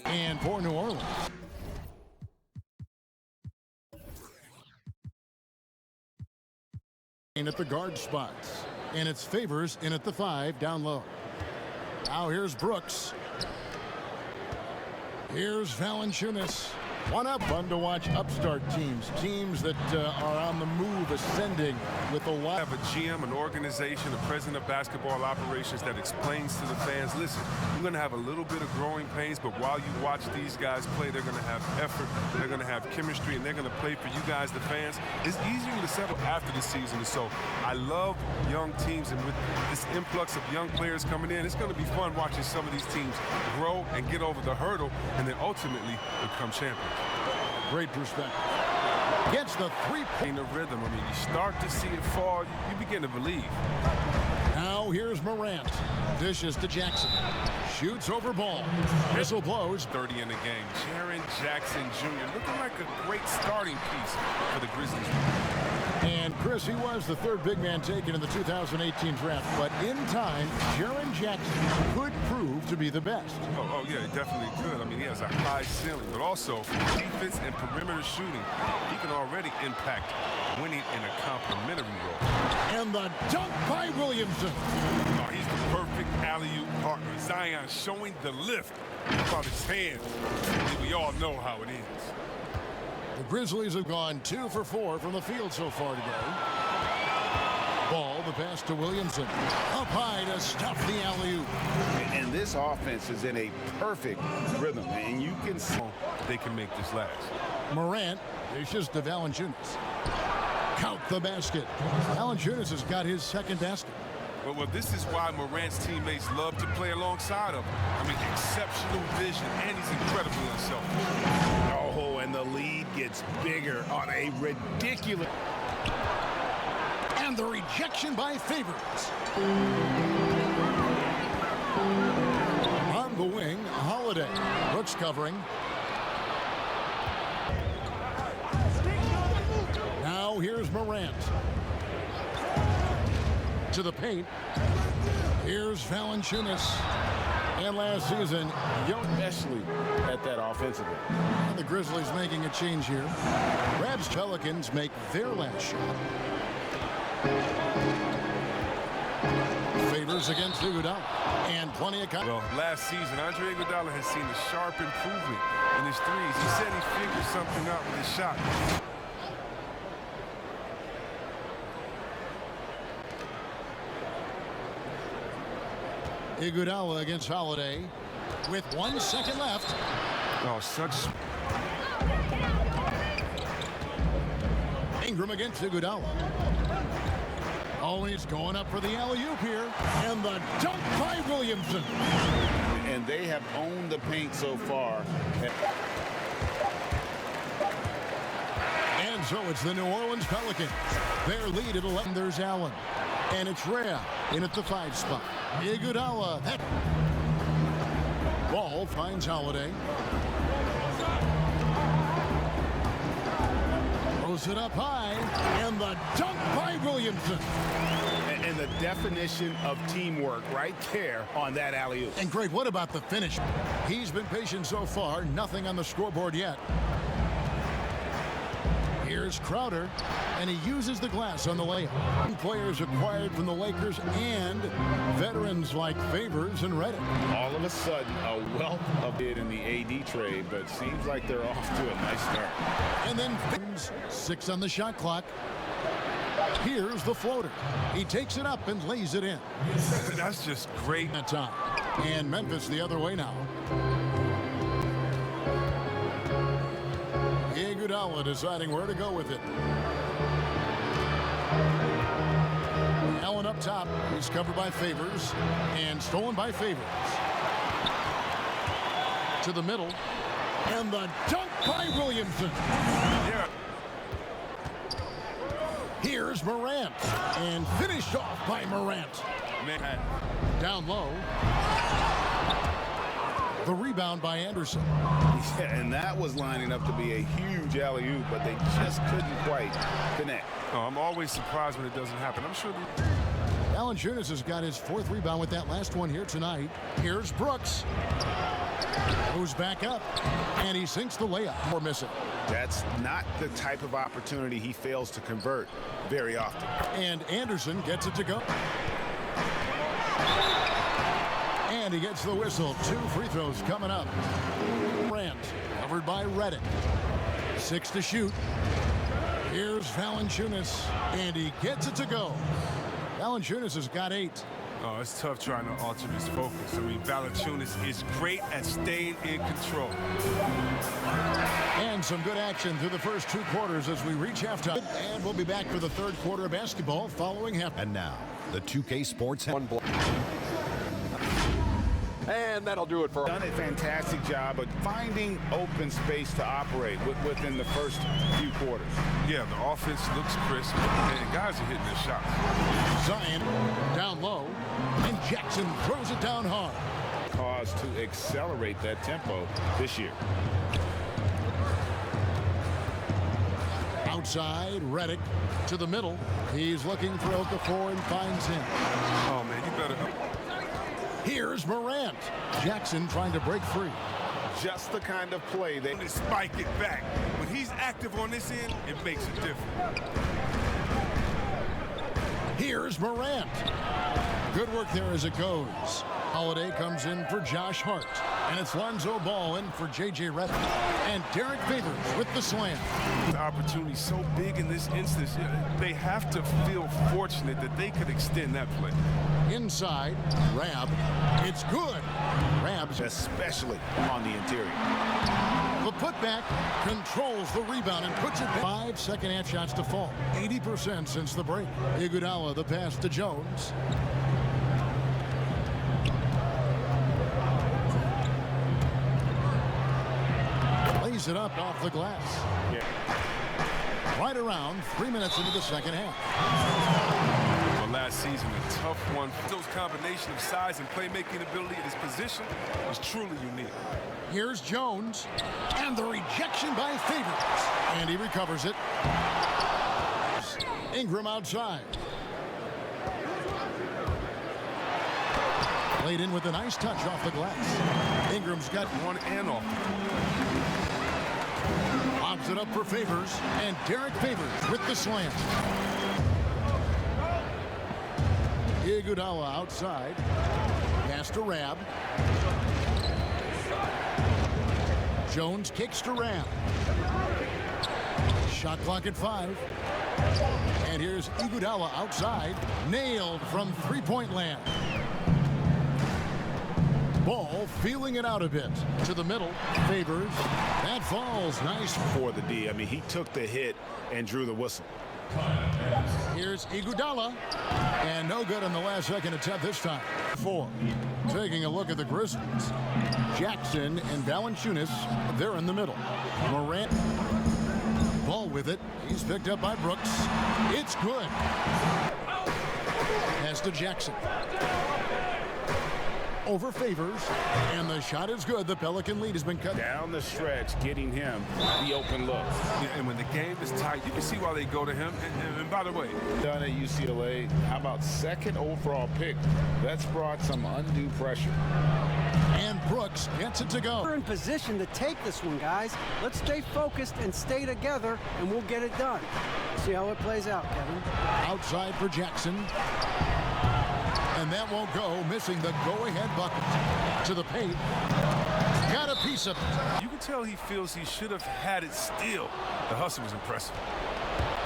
And for New Orleans. And at the guard spots. And it's Favors in at the 5 down low. Now here's Brooks. Here's Valanciunas. One up. Fun to watch upstart teams that are on the move, ascending with a lot. Have a GM, an organization, a president of basketball operations that explains to the fans, listen, you're going to have a little bit of growing pains, but while you watch these guys play, they're going to have effort, they're going to have chemistry, and they're going to play for you guys, the fans. It's easier to settle after the season. So I love young teams, and with this influx of young players coming in, it's going to be fun watching some of these teams grow and get over the hurdle and then ultimately become champions. Great perspective. Gets the three-point. The rhythm. I mean, you start to see it fall. You begin to believe. Now here's Morant. Dishes to Jackson. Shoots over ball. Whistle blows. 30 in the game. Jaren Jackson Jr. looking like a great starting piece for the Grizzlies. And Chris, he was the third big man taken in the 2018 draft, but in time, Jaren Jackson could prove to be the best. Oh yeah, he definitely could. I mean, he has a high ceiling, but also defense and perimeter shooting. He can already impact winning in a complementary role. And the dunk by Williamson. Oh, he's the perfect alley-oop partner. Zion showing the lift about his hands. We all know how it is. The Grizzlies have gone 2 for 4 from the field so far today. Ball, the pass to Williamson. Up high to stuff the alley-oop. And this offense is in a perfect rhythm, and you can see they can make this last. Morant dishes to Valanciunas. Count the basket. Valanciunas has got his second basket. Well, this is why Morant's teammates love to play alongside of him. I mean, exceptional vision, and he's incredibly unselfish. Oh, and the lead gets bigger on a ridiculous. And the rejection by Favors. On the wing, Holiday. Brooks covering. Now here's Morant. To the paint. Here's Valanciunas. And last season, especially at that offensive end. And the Grizzlies making a change here. Rabs Pelicans make their last shot. Favors against Iguodala. And plenty of... Well, last season, Andre Iguodala has seen a sharp improvement in his threes. He said he figured something out with his shot. Iguodala against Holiday with 1 second left. Oh, such... Ingram against Iguodala. Oh, he's going up for the alley-oop here. And the dunk by Williamson. And they have owned the paint so far. And so it's the New Orleans Pelicans. Their lead at 11. There's Allen. And it's Rhea in at the 5 spot. Iguodala. Ball finds Holiday. Throws it up high. And the dunk by Williamson. And the definition of teamwork right there on that alley-oop. And Greg, what about the finish? He's been patient so far. Nothing on the scoreboard yet. Here's Crowder, and he uses the glass on the layup. Players acquired from the Lakers and veterans like Favors and Reddick. All of a sudden, a wealth of it in the AD trade, but seems like they're off to a nice start. And then 6 on the shot clock. Here's the floater. He takes it up and lays it in. That's just great. That time. And Memphis the other way now. Iguodala deciding where to go with it. Allen up top. He's covered by Favors and stolen by Favors. To the middle. And the dunk by Williamson. Yeah. Here's Morant. And finished off by Morant. Man. Down low. The rebound by Anderson. Yeah, and that was lining up to be a huge alley-oop, but they just couldn't quite connect. No, I'm always surprised when it doesn't happen. I'm sure. Valanciunas has got his 4th rebound with that last one here tonight. Here's Brooks. Moves back up, and he sinks the layup. Or miss it. That's not the type of opportunity he fails to convert very often. And Anderson gets it to go. And he gets the whistle. 2 free throws coming up. Morant covered by Redick. 6 to shoot. Here's Valanciunas, and he gets it to go. Valanciunas has got 8. Oh, it's tough trying to alter his focus. I mean, Valanciunas is great at staying in control. And some good action through the first 2 quarters as we reach halftime. And we'll be back for the 3rd quarter of basketball following half. And now, the 2K Sports One block. And that'll do it for Done a fantastic job of finding open space to operate within the first few quarters. Yeah, the offense looks crisp, and guys are hitting their shots. Zion down low, and Jackson throws it down hard. Cause to accelerate that tempo this year. Outside, Redick to the middle. He's looking for Okafor and finds him. Oh, man, you better... Here's Morant. Jackson trying to break free. Just the kind of play they spike it back. When he's active on this end, it makes a difference. Here's Morant. Good work there as it goes. Holiday comes in for Josh Hart. And it's Lonzo Ball in for J.J. Redick. And Derek Favors with the slam. The opportunity so big in this instance, they have to feel fortunate that they could extend that play. Inside, Rab. It's good. Rab's especially on the interior. The putback controls the rebound and puts it back. 5 second-half shots to fall. 80% since the break. Iguodala the pass to Jones. Lays it up off the glass. Yeah. Right around 3 minutes into the second half. Well, last season, a tough one. Those combination of size and playmaking ability at his position is truly unique. Here's Jones, and the rejection by Favors. And he recovers it. Ingram outside. Laid in with a nice touch off the glass. Ingram's got On and off. lobs it up for Favors, and Derek Favors with the slam. Iguodala outside. Pass to Rab. Jones kicks to Rab. Shot clock at 5. And here's Iguodala outside. Nailed from three-point land. Ball feeling it out a bit. To the middle. Favors. That falls. Nice. For the D. I mean, he took the hit and drew the whistle. Here's Iguodala. And no good on the last second attempt this time. 4. Taking a look at the Grizzlies. Jackson and Valanciunas, they're in the middle. Morant. Ball with it. He's picked up by Brooks. It's good. Pass to Jackson. Over Favors, and the shot is good. The Pelican lead has been cut. Down the stretch, getting him the open look. Yeah, and when the game is tight, you can see why they go to him. And by the way, Done at UCLA. How about 2nd overall pick? That's brought some undue pressure. And Brooks gets it to go. We're in position to take this one, guys. Let's stay focused and stay together, and we'll get it done. See how it plays out, Kevin. Outside for Jackson. And that won't go, missing the go-ahead bucket. To the paint. Got a piece of it. you can tell he feels he should have had it still. The hustle was impressive.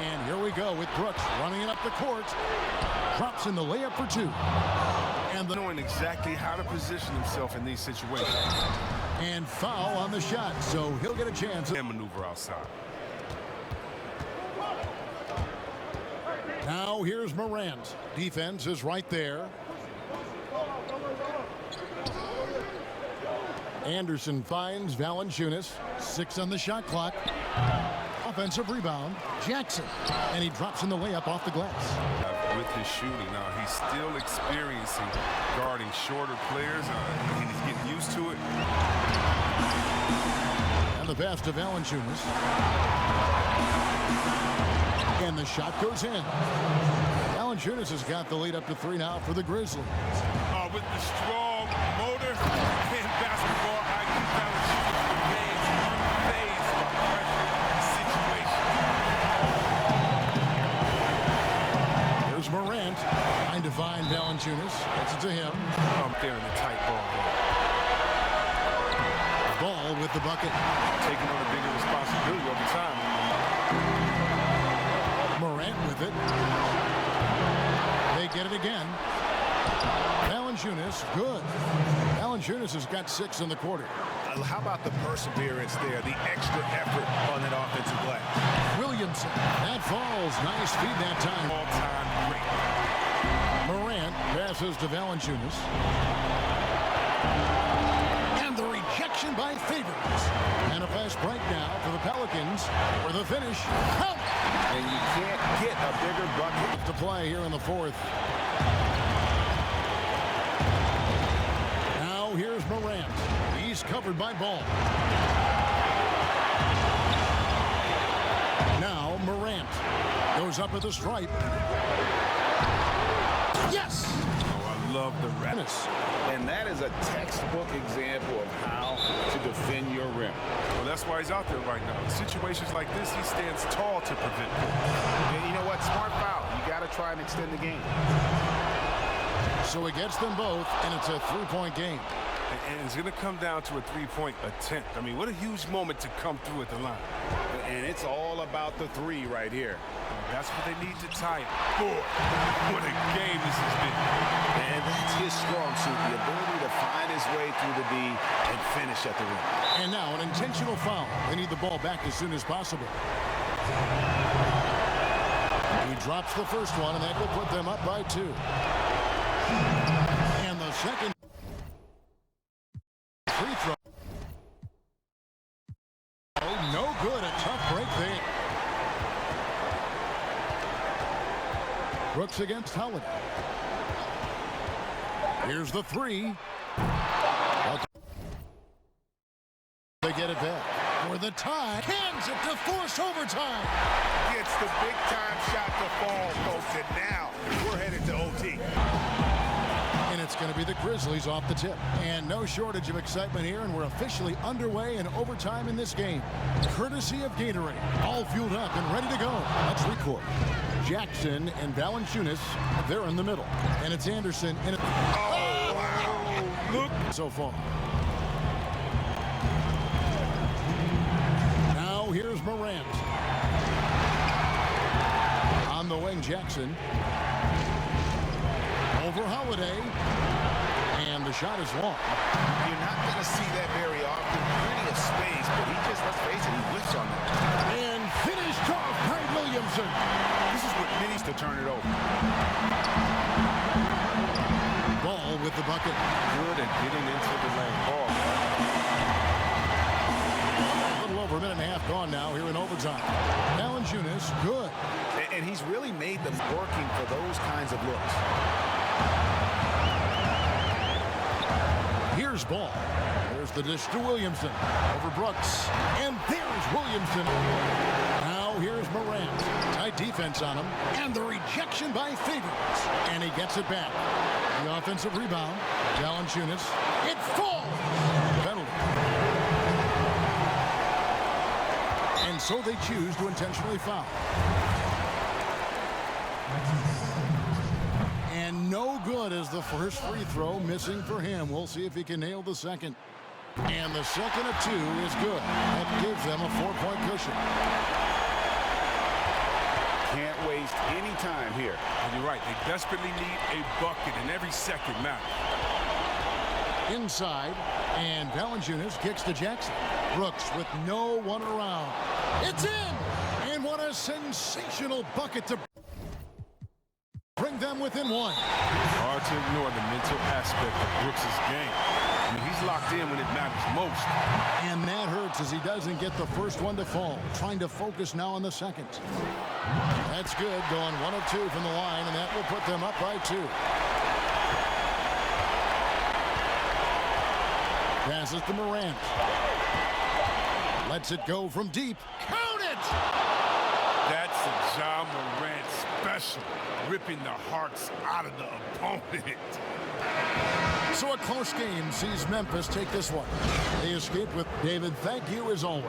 And here we go with Brooks running it up the court. Drops in the layup for 2. And the Knowing exactly how to position himself in these situations. and foul on the shot, so he'll get a chance. And maneuver outside. Now here's Morant. Defense is right there. Anderson finds Valanciunas. 6 on the shot clock. Offensive rebound. Jackson. And he drops in the layup off the glass. With his shooting now, he's still experiencing guarding shorter players. And he's getting used to it. And the pass to Valanciunas. And the shot goes in. Valanciunas has got the lead up to 3 now for the Grizzlies. With the strong motor and basketball Trying to find Valanciunas. Gets it to him. Up there in the tight ball. Ball with the bucket. Taking on a bigger responsibility over time. Morant with it. They get it again. Valanciunas, good. Valanciunas has got 6 in the quarter. How about the perseverance there, the extra effort on that offensive glass? Williamson, that falls. Nice feed that time. All-time great. Morant passes to Valanciunas. And the rejection by Favors. And a fast break now for the Pelicans for the finish. Count. And you can't get a bigger bucket. To play here in the fourth. Now here's Morant. He's covered by Ball. Now Morant goes up at the stripe. Yes! Oh, I love the Rennis. And that is a textbook example of how to defend your rim. Well, that's why he's out there right now. In situations like this, he stands tall to prevent. And you know what? Smart foul. You got to try and extend the game. So he gets them both, and it's a 3-point game. And it's going to come down to a 3-point attempt. I mean, what a huge moment to come through at the line. And it's all about the 3 right here. That's what they need to tie it. Boy, what a game this has been. And that's his strong suit, the ability to find his way through the D and finish at the rim. And now an intentional foul. They need the ball back as soon as possible. He drops the first one, and that will put them up by 2. And the second free throw. Oh, no good. A tough break there. Brooks against Holiday. Here's the 3. They get it back. For the tie. Cans it to force overtime. Gets the big-time shot to fall, folks, and now we're headed to OT. And it's going to be the Grizzlies off the tip. And no shortage of excitement here, and we're officially underway in overtime in this game. Courtesy of Gatorade. All fueled up and ready to go. Let's record. Jackson and Valanciunas, they're in the middle. And it's Anderson. And Oh, wow. Look so far. Now here's Morant. On the wing, Jackson. Over Holiday. And the shot is long. You're not going to see that very often. Plenty of space, but he just, let's face it, he whiffs on that. And finished off by Williamson. This is what needs to turn it over. Ball with the bucket. Good at getting into the lane. Ball. A little over a minute and a half gone now here in overtime. Valanciunas, good. And he's really made them working for those kinds of looks. Here's Ball. There's the dish to Williamson. Over Brooks. And there's Williamson. Now here's Morant. Tight defense on him. And the rejection by Favors. And he gets it back. The offensive rebound. Valanciunas. It falls. Penalty. And so they choose to intentionally foul. And no good as the first free throw missing for him. We'll see if he can nail the second. And the second of 2 is good. That gives them a 4-point cushion. Can't waste any time here. And you're right. They desperately need a bucket, and every second matters. Inside, and Valanciunas kicks to Jackson. Brooks with no one around. It's in! And what a sensational bucket to bring them within 1. Hard to ignore the mental aspect of Brooks' game. I mean, he's locked in when it matters most. And that hurts as he doesn't get the first one to fall. Trying to focus now on the second. That's good, going 1 of 2 from the line, and that will put them up by 2. Passes to Morant. Lets it go from deep. Count it! That's a Ja Morant special, ripping the hearts out of the opponent. So a close game sees Memphis take this one. They escaped with David. Thank you as always.